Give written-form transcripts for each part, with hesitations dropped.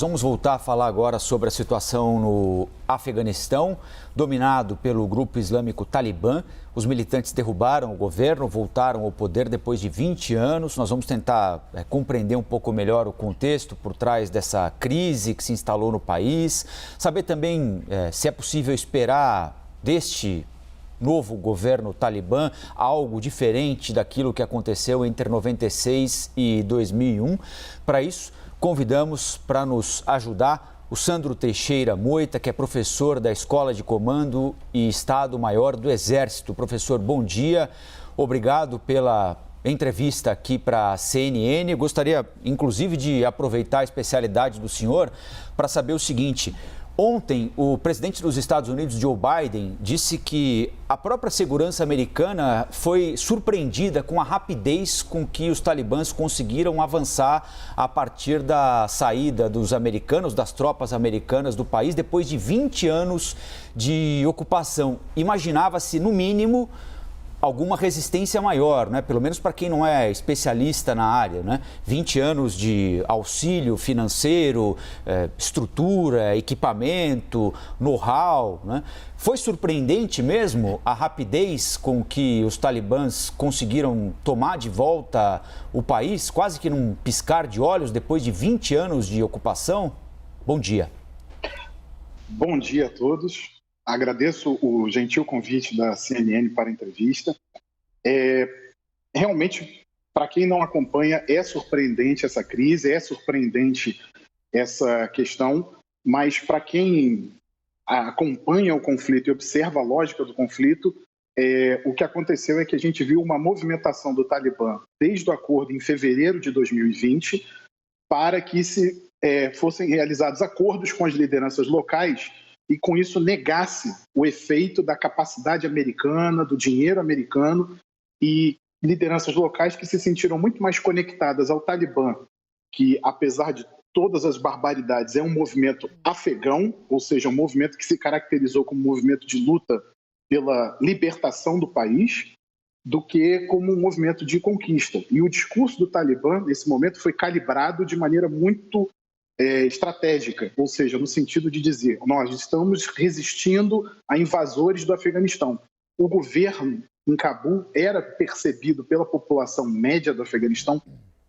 Vamos voltar a falar agora sobre a situação no Afeganistão, dominado pelo grupo islâmico Talibã. Os militantes derrubaram o governo, voltaram ao poder depois de 20 anos. Nós vamos tentar compreender um pouco melhor o contexto por trás dessa crise que se instalou no país. Saber também se é possível esperar deste novo governo Talibã algo diferente daquilo que aconteceu entre 96 e 2001. Para isso, convidamos para nos ajudar o Sandro Teixeira Moita, que é professor da Escola de Comando e Estado-Maior do Exército. Professor, bom dia. Obrigado pela entrevista aqui para a CNN. Gostaria, inclusive, de aproveitar a especialidade do senhor para saber o seguinte. Ontem, o presidente dos Estados Unidos, Joe Biden, disse que a própria segurança americana foi surpreendida com a rapidez com que os talibãs conseguiram avançar a partir da saída dos americanos, das tropas americanas do país, depois de 20 anos de ocupação. Imaginava-se, no mínimo, alguma resistência maior, né? Pelo menos para quem não é especialista na área, né? 20 anos de auxílio financeiro, estrutura, equipamento, know-how, né? Foi surpreendente mesmo a rapidez com que os talibãs conseguiram tomar de volta o país, quase que num piscar de olhos, depois de 20 anos de ocupação? Bom dia. Bom dia a todos. Agradeço o gentil convite da CNN para a entrevista. Realmente, para quem não acompanha, é surpreendente essa crise, é surpreendente essa questão, mas para quem acompanha o conflito e observa a lógica do conflito, o que aconteceu é que a gente viu uma movimentação do Talibã desde o acordo em fevereiro de 2020 para que fossem realizados acordos com as lideranças locais e com isso negasse o efeito da capacidade americana, do dinheiro americano, e lideranças locais que se sentiram muito mais conectadas ao Talibã, que apesar de todas as barbaridades é um movimento afegão, ou seja, um movimento que se caracterizou como um movimento de luta pela libertação do país, do que como um movimento de conquista. E o discurso do Talibã, nesse momento, foi calibrado de maneira muito estratégica, ou seja, no sentido de dizer, nós estamos resistindo a invasores do Afeganistão. O governo em Cabul era percebido pela população média do Afeganistão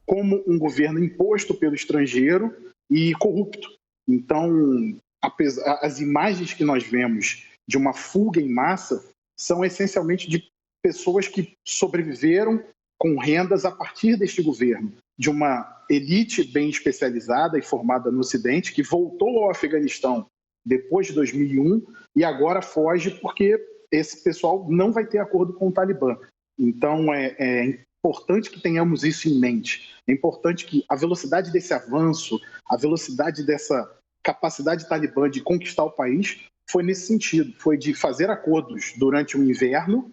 como um governo imposto pelo estrangeiro e corrupto. Então, as imagens que nós vemos de uma fuga em massa são essencialmente de pessoas que sobreviveram com rendas a partir deste governo, de uma elite bem especializada e formada no Ocidente, que voltou ao Afeganistão depois de 2001 e agora foge porque esse pessoal não vai ter acordo com o Talibã. Então, é importante que tenhamos isso em mente. É importante que a velocidade desse avanço, a velocidade dessa capacidade talibã de conquistar o país foi nesse sentido, foi de fazer acordos durante o inverno,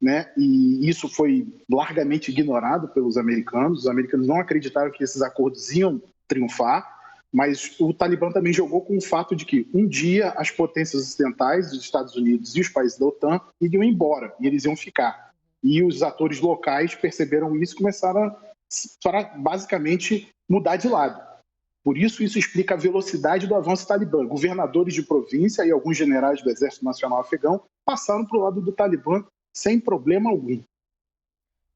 né? E isso foi largamente ignorado pelos americanos. Os americanos não acreditaram que esses acordos iam triunfar, mas o Talibã também jogou com o fato de que um dia as potências ocidentais, os Estados Unidos e os países da OTAN, iriam embora e eles iam ficar. E os atores locais perceberam isso e começaram a basicamente mudar de lado. Por isso explica a velocidade do avanço talibã. Governadores de província e alguns generais do Exército Nacional Afegão passaram para o lado do Talibã sem problema algum.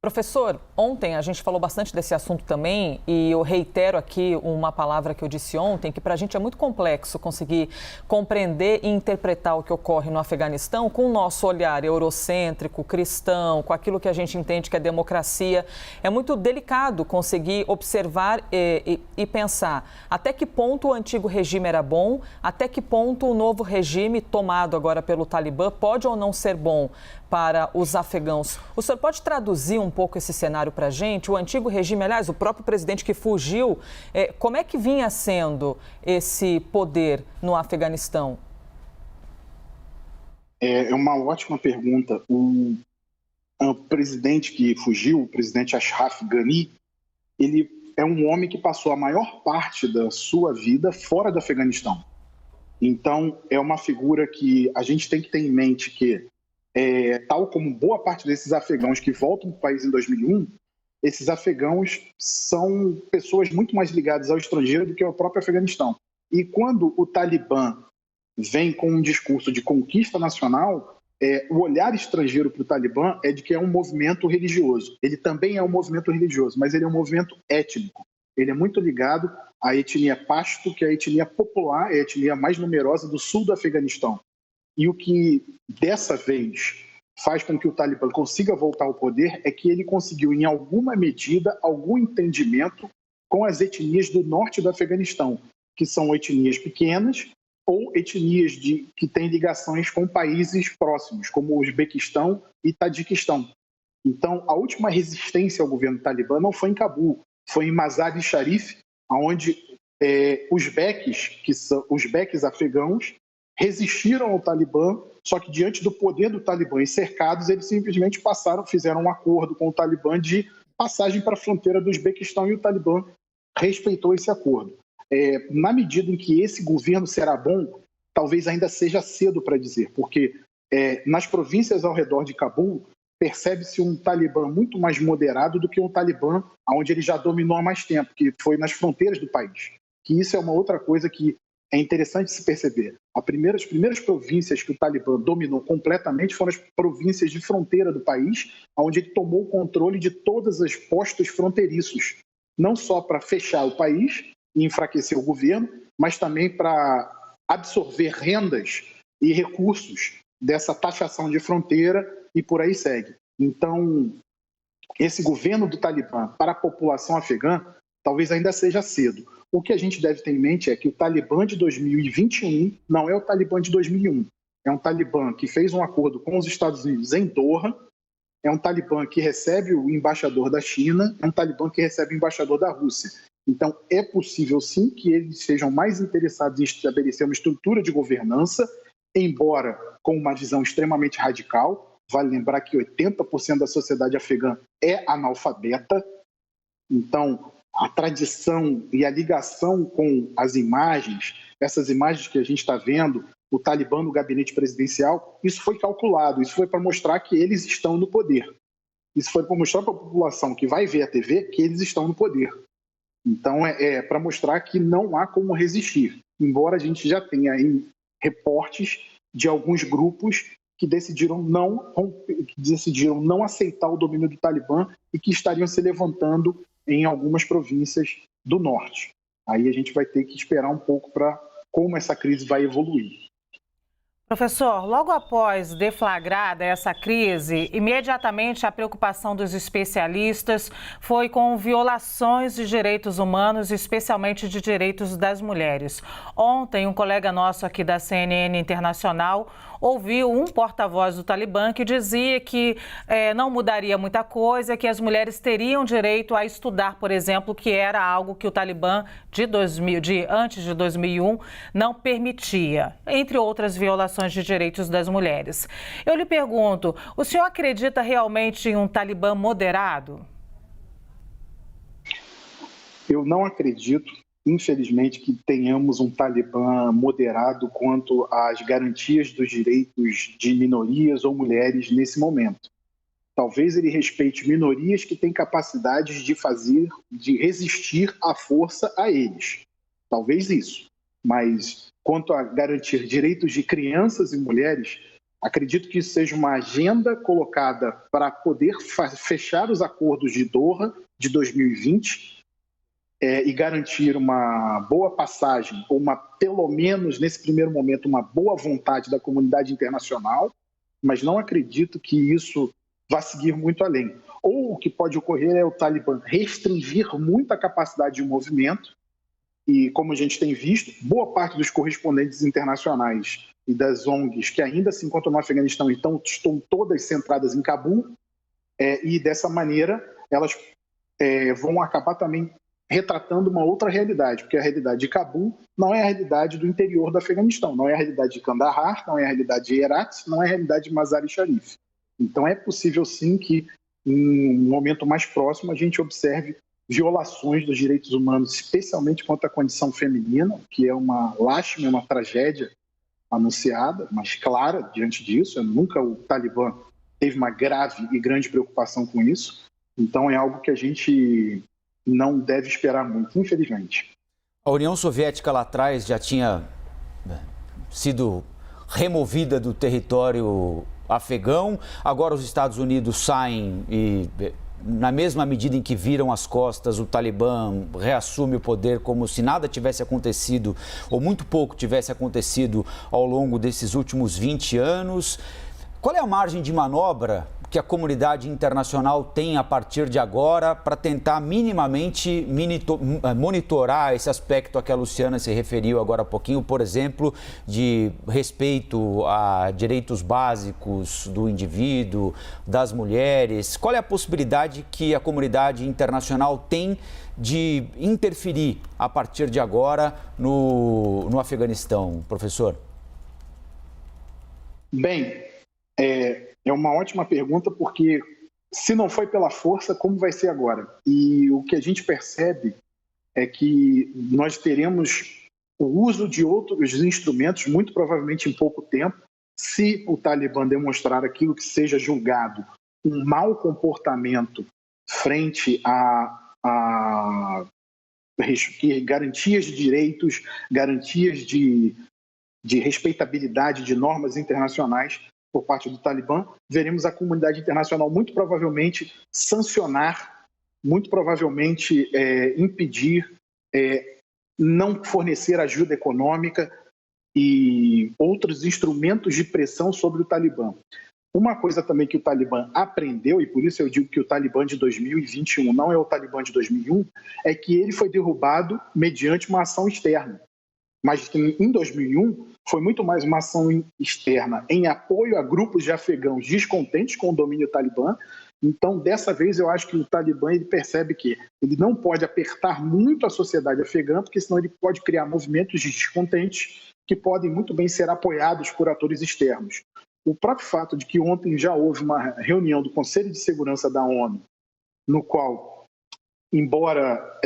Professor, ontem a gente falou bastante desse assunto também e eu reitero aqui uma palavra que eu disse ontem, que para a gente é muito complexo conseguir compreender e interpretar o que ocorre no Afeganistão com o nosso olhar eurocêntrico, cristão, com aquilo que a gente entende que é democracia. É muito delicado conseguir observar e pensar até que ponto o antigo regime era bom, até que ponto o novo regime tomado agora pelo Talibã pode ou não ser bom para os afegãos. O senhor pode traduzir um pouco esse cenário para a gente? O antigo regime, aliás, o próprio presidente que fugiu, como é que vinha sendo esse poder no Afeganistão? É uma ótima pergunta. O presidente que fugiu, o presidente Ashraf Ghani, ele é um homem que passou a maior parte da sua vida fora do Afeganistão. Então, é uma figura que a gente tem que ter em mente que tal como boa parte desses afegãos que voltam para o país em 2001, esses afegãos são pessoas muito mais ligadas ao estrangeiro do que ao próprio Afeganistão. E quando o Talibã vem com um discurso de conquista nacional, o olhar estrangeiro para o Talibã é de que é um movimento religioso. Ele também é um movimento religioso, mas ele é um movimento étnico. Ele é muito ligado à etnia Pashto, que é a etnia popular, é a etnia mais numerosa do sul do Afeganistão. E o que, dessa vez, faz com que o Talibã consiga voltar ao poder é que ele conseguiu, em alguma medida, algum entendimento com as etnias do norte do Afeganistão, que são etnias pequenas ou etnias que têm ligações com países próximos, como o Uzbequistão e Tadiquistão. Então, a última resistência ao governo talibã não foi em Cabul, foi em Mazar-e-Sharif, onde os beques afegãos resistiram ao Talibã, só que diante do poder do Talibã e cercados, eles simplesmente fizeram um acordo com o Talibã de passagem para a fronteira do Uzbequistão e o Talibã respeitou esse acordo. Na medida em que esse governo será bom, talvez ainda seja cedo para dizer, porque nas províncias ao redor de Cabul, percebe-se um Talibã muito mais moderado do que um Talibã onde ele já dominou há mais tempo, que foi nas fronteiras do país. Que isso é uma outra coisa que é interessante se perceber. As primeiras províncias que o Talibã dominou completamente foram as províncias de fronteira do país, onde ele tomou o controle de todos os postos fronteiriços, não só para fechar o país e enfraquecer o governo, mas também para absorver rendas e recursos dessa taxação de fronteira e por aí segue. Então, esse governo do Talibã para a população afegã talvez ainda seja cedo. O que a gente deve ter em mente é que o Talibã de 2021 não é o Talibã de 2001. É um Talibã que fez um acordo com os Estados Unidos em Doha, é um Talibã que recebe o embaixador da China, é um Talibã que recebe o embaixador da Rússia. Então, é possível sim que eles sejam mais interessados em estabelecer uma estrutura de governança, embora com uma visão extremamente radical. Vale lembrar que 80% da sociedade afegã é analfabeta. Então, a tradição e a ligação com as imagens, essas imagens que a gente está vendo, o Talibã no gabinete presidencial, isso foi calculado, isso foi para mostrar que eles estão no poder. Isso foi para mostrar para a população que vai ver a TV que eles estão no poder. Então, é para mostrar que não há como resistir, embora a gente já tenha aí reportes de alguns grupos que decidiram não aceitar o domínio do Talibã e que estariam se levantando em algumas províncias do norte. Aí a gente vai ter que esperar um pouco para como essa crise vai evoluir. Professor, logo após deflagrada essa crise, imediatamente a preocupação dos especialistas foi com violações de direitos humanos, especialmente de direitos das mulheres. Ontem, um colega nosso aqui da CNN Internacional ouviu um porta-voz do Talibã que dizia que não mudaria muita coisa, que as mulheres teriam direito a estudar, por exemplo, que era algo que o Talibã antes de 2001 não permitia, entre outras violações de direitos das mulheres. Eu lhe pergunto, o senhor acredita realmente em um Talibã moderado? Eu não acredito, infelizmente, que tenhamos um Talibã moderado quanto às garantias dos direitos de minorias ou mulheres nesse momento. Talvez ele respeite minorias que têm capacidades de resistir à força a eles. Talvez isso. Mas quanto a garantir direitos de crianças e mulheres, acredito que isso seja uma agenda colocada para poder fechar os acordos de Doha de 2020 e garantir uma boa passagem, ou pelo menos nesse primeiro momento, uma boa vontade da comunidade internacional, mas não acredito que isso vá seguir muito além. Ou o que pode ocorrer é o Talibã restringir muito a capacidade de movimento, e como a gente tem visto, boa parte dos correspondentes internacionais e das ONGs que ainda se encontram no Afeganistão estão todas centradas em Cabul, e dessa maneira elas vão acabar também retratando uma outra realidade, porque a realidade de Cabul não é a realidade do interior do Afeganistão, não é a realidade de Kandahar, não é a realidade de Herat, não é a realidade de Mazar-e-Sharif. Então é possível sim que em um momento mais próximo a gente observe violações dos direitos humanos, especialmente quanto à condição feminina, que é uma lástima, uma tragédia anunciada, mas clara diante disso. Nunca o Talibã teve uma grave e grande preocupação com isso. Então é algo que a gente não deve esperar muito, infelizmente. A União Soviética lá atrás já tinha sido removida do território afegão. Agora os Estados Unidos saem e, na mesma medida em que viram as costas, o Talibã reassume o poder como se nada tivesse acontecido ou muito pouco tivesse acontecido ao longo desses últimos 20 anos. Qual é a margem de manobra que a comunidade internacional tem a partir de agora para tentar minimamente monitorar esse aspecto a que a Luciana se referiu agora há pouquinho, por exemplo, de respeito a direitos básicos do indivíduo, das mulheres? Qual é a possibilidade que a comunidade internacional tem de interferir a partir de agora no Afeganistão, professor? Bem, é uma ótima pergunta, porque se não foi pela força, como vai ser agora? E o que a gente percebe é que nós teremos o uso de outros instrumentos, muito provavelmente em pouco tempo, se o Talibã demonstrar aquilo que seja julgado um mau comportamento frente a garantias de direitos, garantias de respeitabilidade de normas internacionais por parte do Talibã, veremos a comunidade internacional muito provavelmente sancionar, muito provavelmente impedir, não fornecer ajuda econômica e outros instrumentos de pressão sobre o Talibã. Uma coisa também que o Talibã aprendeu, e por isso eu digo que o Talibã de 2021 não é o Talibã de 2001, é que ele foi derrubado mediante uma ação externa. Mas em 2001 foi muito mais uma ação externa em apoio a grupos de afegãos descontentes com o domínio talibã. Então, dessa vez, eu acho que o Talibã ele percebe que ele não pode apertar muito a sociedade afegã, porque senão ele pode criar movimentos de descontentes que podem muito bem ser apoiados por atores externos. O próprio fato de que ontem já houve uma reunião do Conselho de Segurança da ONU, no qual, embora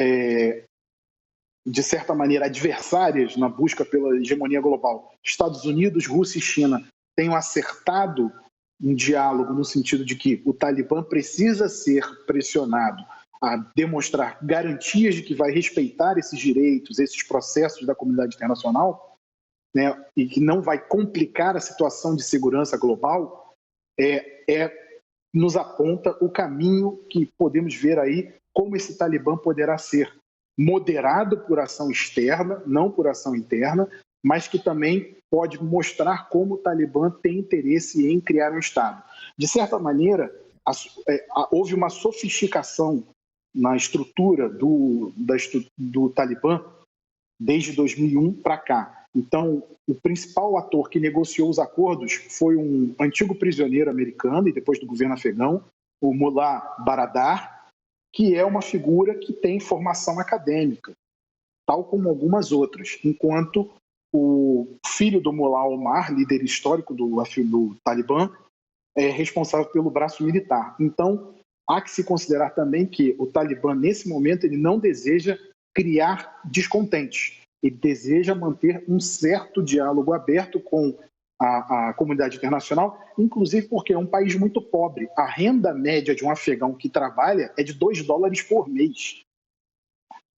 de certa maneira, adversárias na busca pela hegemonia global, Estados Unidos, Rússia e China tenham acertado um diálogo no sentido de que o Talibã precisa ser pressionado a demonstrar garantias de que vai respeitar esses direitos, esses processos da comunidade internacional, né, e que não vai complicar a situação de segurança global, nos aponta o caminho que podemos ver aí, como esse Talibã poderá ser moderado por ação externa, não por ação interna, mas que também pode mostrar como o Talibã tem interesse em criar um Estado. De certa maneira, houve uma sofisticação na estrutura do Talibã desde 2001 para cá. Então, o principal ator que negociou os acordos foi um antigo prisioneiro americano e depois do governo afegão, o Mullah Baradar, que é uma figura que tem formação acadêmica, tal como algumas outras, enquanto o filho do Mullah Omar, líder histórico do Talibã, é responsável pelo braço militar. Então, há que se considerar também que o Talibã, nesse momento, ele não deseja criar descontentes, ele deseja manter um certo diálogo aberto com a comunidade internacional, inclusive porque é um país muito pobre. A renda média de um afegão que trabalha é de $2 por mês.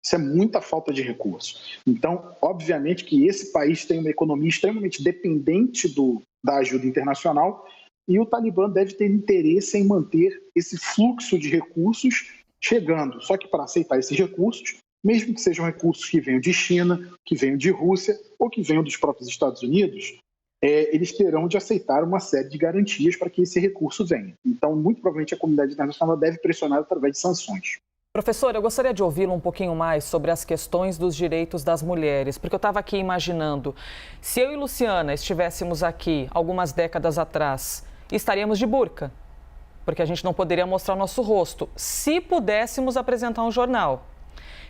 Isso é muita falta de recursos. Então, obviamente que esse país tem uma economia extremamente dependente da ajuda internacional e o Talibã deve ter interesse em manter esse fluxo de recursos chegando. Só que para aceitar esses recursos, mesmo que sejam recursos que venham de China, que venham de Rússia ou que venham dos próprios Estados Unidos, eles terão de aceitar uma série de garantias para que esse recurso venha. Então, muito provavelmente, a comunidade internacional deve pressionar através de sanções. Professor, eu gostaria de ouvi-lo um pouquinho mais sobre as questões dos direitos das mulheres, porque eu estava aqui imaginando, se eu e Luciana estivéssemos aqui algumas décadas atrás, estaríamos de burca, porque a gente não poderia mostrar o nosso rosto, se pudéssemos apresentar um jornal,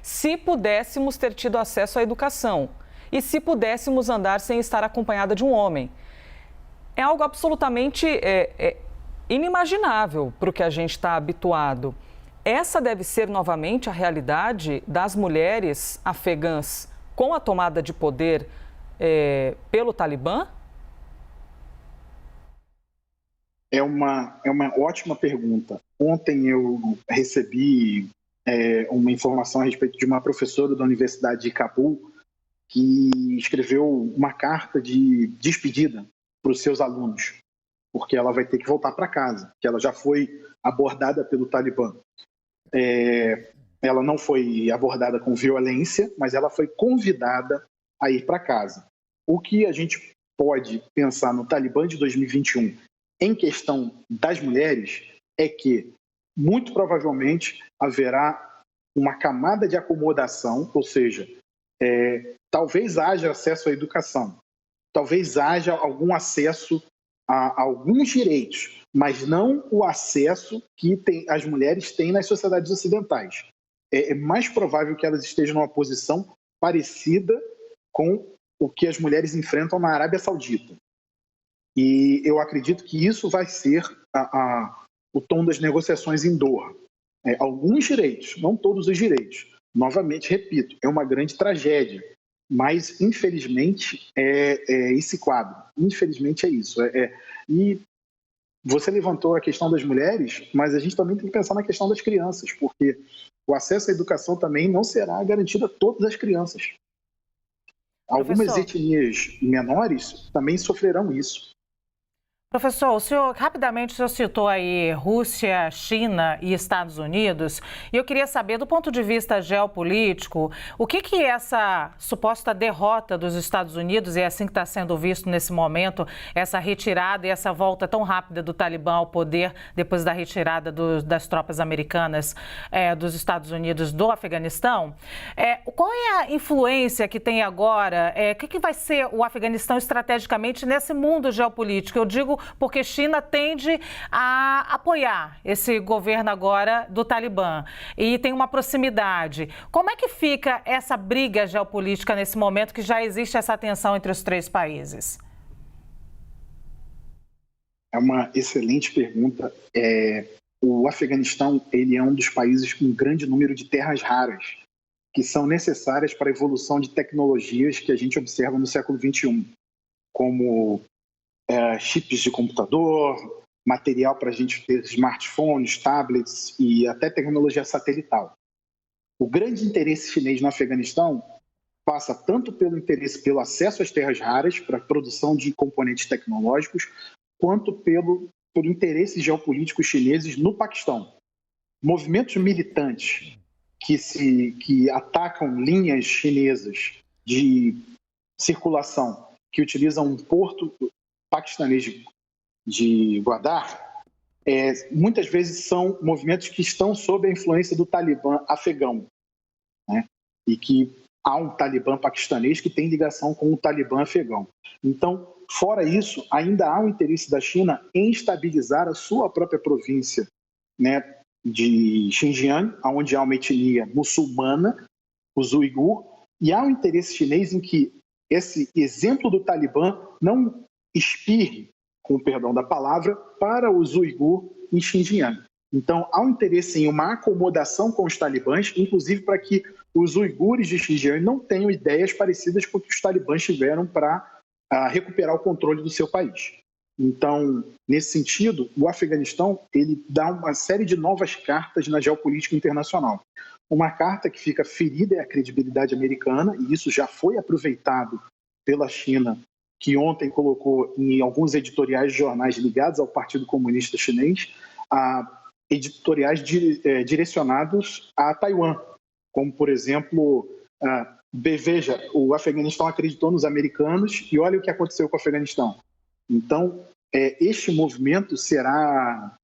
se pudéssemos ter tido acesso à educação, e se pudéssemos andar sem estar acompanhada de um homem. É algo absolutamente inimaginável para o que a gente está habituado. Essa deve ser novamente a realidade das mulheres afegãs com a tomada de poder pelo Talibã? É uma ótima pergunta. Ontem eu recebi uma informação a respeito de uma professora da Universidade de Cabul que escreveu uma carta de despedida para os seus alunos, porque ela vai ter que voltar para casa, que ela já foi abordada pelo Talibã. Ela não foi abordada com violência, mas ela foi convidada a ir para casa. O que a gente pode pensar no Talibã de 2021 em questão das mulheres é que, muito provavelmente, haverá uma camada de acomodação, ou seja, talvez haja acesso à educação, talvez haja algum acesso a alguns direitos, mas não o acesso que as mulheres têm nas sociedades ocidentais. É mais provável que elas estejam numa posição parecida com o que as mulheres enfrentam na Arábia Saudita. E eu acredito que isso vai ser o tom das negociações em Doha. Alguns direitos, não todos os direitos. Novamente, repito, é uma grande tragédia, mas, infelizmente, é esse quadro. Infelizmente, é isso. E você levantou a questão das mulheres, mas a gente também tem que pensar na questão das crianças, porque o acesso à educação também não será garantido a todas as crianças. Algumas etnias menores também sofrerão isso. Professor, rapidamente o senhor citou aí Rússia, China e Estados Unidos, e eu queria saber, do ponto de vista geopolítico, o que essa suposta derrota dos Estados Unidos, e é assim que está sendo visto nesse momento, essa retirada e essa volta tão rápida do Talibã ao poder depois da retirada das tropas americanas dos Estados Unidos do Afeganistão, qual é a influência que tem agora, o que vai ser o Afeganistão estrategicamente nesse mundo geopolítico? Eu digo porque China tende a apoiar esse governo agora do Talibã e tem uma proximidade. Como é que fica essa briga geopolítica nesse momento que já existe essa tensão entre os três países? É uma excelente pergunta. O Afeganistão ele é um dos países com um grande número de terras raras que são necessárias para a evolução de tecnologias que a gente observa no século XXI, como chips de computador, material para a gente ter smartphones, tablets e até tecnologia satelital. O grande interesse chinês no Afeganistão passa tanto pelo interesse pelo acesso às terras raras para a produção de componentes tecnológicos, quanto por interesses geopolíticos chineses no Paquistão. Movimentos militantes que atacam linhas chinesas de circulação que utilizam um porto paquistanês de Gwadar, muitas vezes são movimentos que estão sob a influência do Talibã afegão, né? E que há um Talibã paquistanês que tem ligação com o Talibã afegão. Então, fora isso, ainda há um interesse da China em estabilizar a sua própria província, né, de Xinjiang, onde há uma etnia muçulmana, os uigur, e há um interesse chinês em que esse exemplo do Talibã não espirre, com o perdão da palavra, para os uigur em Xinjiang. Então, há um interesse em uma acomodação com os talibãs, inclusive para que os uigures de Xinjiang não tenham ideias parecidas com o que os talibãs tiveram para recuperar o controle do seu país. Então, nesse sentido, o Afeganistão ele dá uma série de novas cartas na geopolítica internacional. Uma carta que fica ferida é a credibilidade americana, e isso já foi aproveitado pela China, que ontem colocou em alguns editoriais de jornais ligados ao Partido Comunista Chinês, editoriais direcionados a Taiwan, como, por exemplo, veja, o Afeganistão acreditou nos americanos e olha o que aconteceu com o Afeganistão. Então, este movimento será...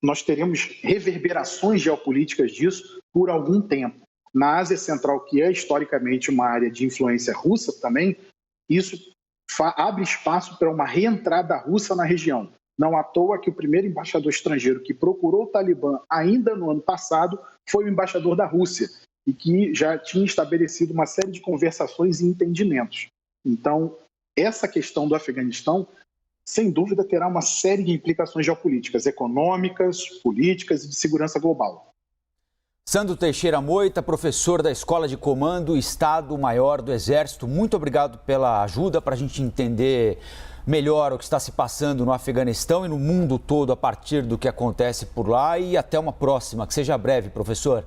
nós teremos reverberações geopolíticas disso por algum tempo. Na Ásia Central, que é historicamente uma área de influência russa também, isso abre espaço para uma reentrada russa na região. Não à toa que o primeiro embaixador estrangeiro que procurou o Talibã ainda no ano passado foi o embaixador da Rússia, e que já tinha estabelecido uma série de conversações e entendimentos. Então, essa questão do Afeganistão, sem dúvida, terá uma série de implicações geopolíticas, econômicas, políticas e de segurança global. Sandro Teixeira Moita, professor da Escola de Comando Estado-Maior do Exército, muito obrigado pela ajuda para a gente entender melhor o que está se passando no Afeganistão e no mundo todo a partir do que acontece por lá, e até uma próxima. Que seja breve, professor.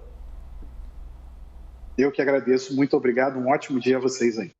Eu que agradeço, muito obrigado, um ótimo dia a vocês aí.